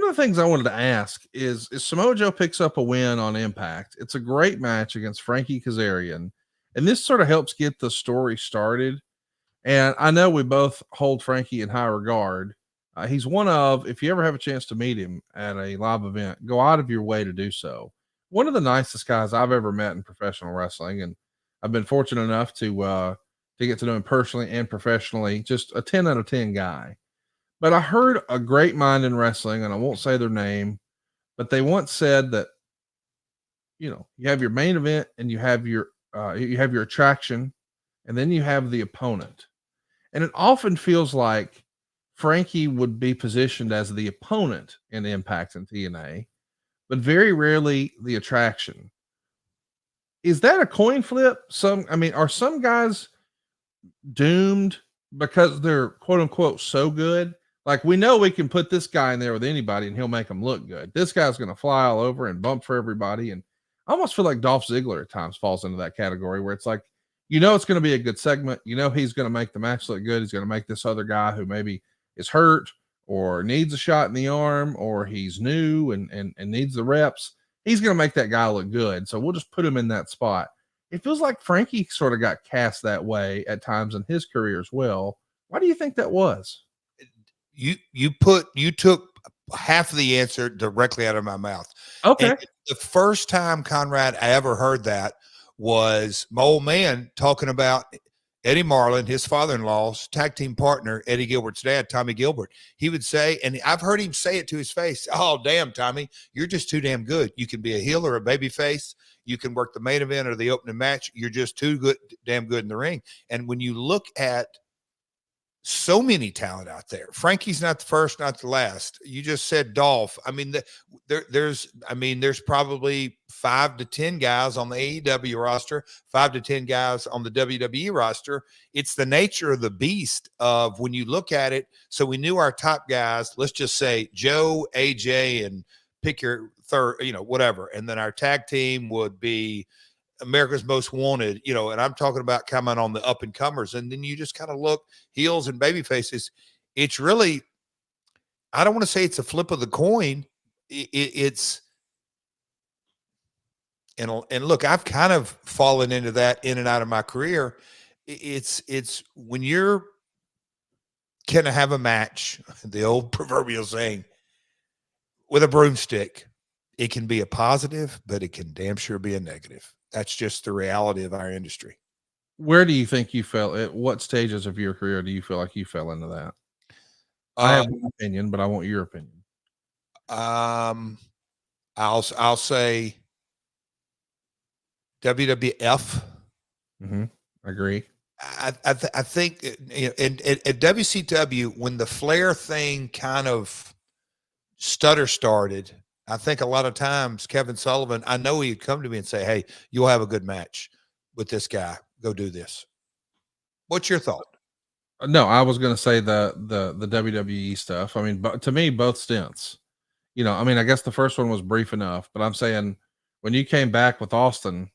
of the things I wanted to ask is Samoa Joe picks up a win on Impact. It's a great match against Frankie Kazarian, and this sort of helps get the story started. And I know we both hold Frankie in high regard. He's one of, if you ever have a chance to meet him at a live event, go out of your way to do so. One of the nicest guys I've ever met in professional wrestling, and I've been fortunate enough to get to know him personally and professionally. Just a 10 out of 10 guy. But I heard a great mind in wrestling, and I won't say their name, but they once said that, you have your main event and you have your attraction, and then you have the opponent. And it often feels like Frankie would be positioned as the opponent in Impact and TNA, but very rarely the attraction. Is that a coin flip? Are some guys doomed because they're quote unquote so good? Like, we know we can put this guy in there with anybody and he'll make them look good. This guy's going to fly all over and bump for everybody. And I almost feel like Dolph Ziggler at times falls into that category where it's like, it's going to be a good segment. He's going to make the match look good. He's going to make this other guy who maybe is hurt or needs a shot in the arm, or he's new and needs the reps. He's going to make that guy look good. So we'll just put him in that spot. It feels like Frankie sort of got cast that way at times in his career as well. Why do you think that was? You took half of the answer directly out of my mouth. Okay. And the first time, Conrad, I ever heard that was my old man talking about Eddie Marlin, his father-in-law's tag team partner, Eddie Gilbert's dad, Tommy Gilbert. He would say, and I've heard him say it to his face, "Oh, damn, Tommy, you're just too damn good. You can be a heel or a baby face. You can work the main event or the opening match. You're just too good, damn good in the ring." And when you look at so many talent out there, Frankie's not the first, not the last. You just said Dolph. I mean, there's probably 5 to 10 guys on the AEW roster, 5 to 10 guys on the WWE roster. It's the nature of the beast of when you look at it. So we knew our top guys, let's just say Joe, AJ, and pick your third, whatever. And then our tag team would be America's Most Wanted, and I'm talking about coming on the up and comers. And then you just kind of look heels and baby faces. It's really, I don't want to say it's a flip of the coin. It's, and look, I've kind of fallen into that in and out of my career. It's when you're going to have a match, the old proverbial saying, with a broomstick, it can be a positive, but it can damn sure be a negative. That's just the reality of our industry. Where do you think you fell? At what stages of your career do you feel like you fell into that? I have an opinion, but I want your opinion. I'll say WWF. I agree. I think at WCW, when the Flair thing kind of started, I think a lot of times Kevin Sullivan, I know he'd come to me and say, "Hey, you'll have a good match with this guy. Go do this." What's your thought? No, I was going to say the WWE stuff. I mean, but to me, both stints. I guess the first one was brief enough, but I'm saying when you came back with Austin,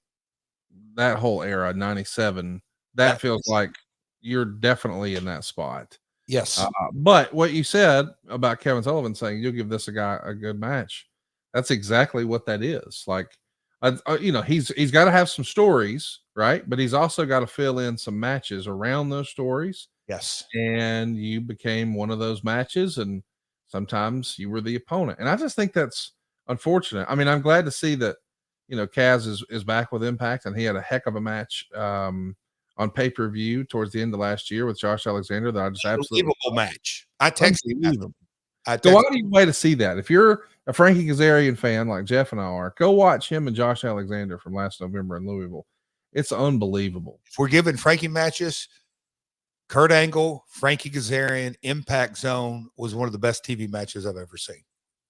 that whole era, 97, that feels like you're definitely in that spot. Yes. But what you said about Kevin Sullivan saying you'll give this guy a good match, that's exactly what that is. Like, he's got to have some stories, right? But he's also got to fill in some matches around those stories. Yes. And you became one of those matches, and sometimes you were the opponent. And I just think that's unfortunate. I mean, I'm glad to see that, Kaz is back with Impact, and he had a heck of a match on pay-per-view towards the end of last year with Josh Alexander that I just absolutely match. I texted him. Go out of your way to see that. If you're a Frankie Kazarian fan like Jeff and I are, go watch him and Josh Alexander from last November in Louisville. It's unbelievable. If we're giving Frankie matches, Kurt Angle, Frankie Kazarian, Impact Zone was one of the best TV matches I've ever seen.